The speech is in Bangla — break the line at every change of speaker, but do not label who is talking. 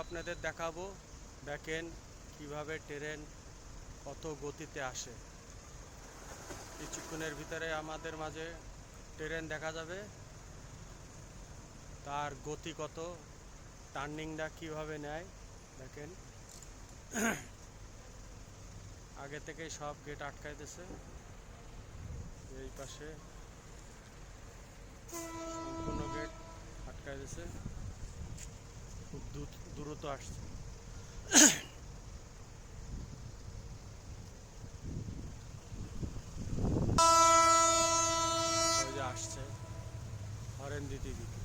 আপনাদের দেখাবো। দেখেন কিভাবে ট্রেন কত গতিতে আসে। কিছুক্ষণের ভিতরে আমাদের মাঝে ট্রেন দেখা যাবে, তার গতি কত, টার্নিংটা কিভাবে নেয় দেখেন। আগে থেকেই সব গেট আটকাই দিয়েছে। এই পাশে সম্পূর্ণ গেট আটকাই দিয়েছে, খুব দ্রুত আসছে। ওই যে আসছে, হরেন দিতে দিতে।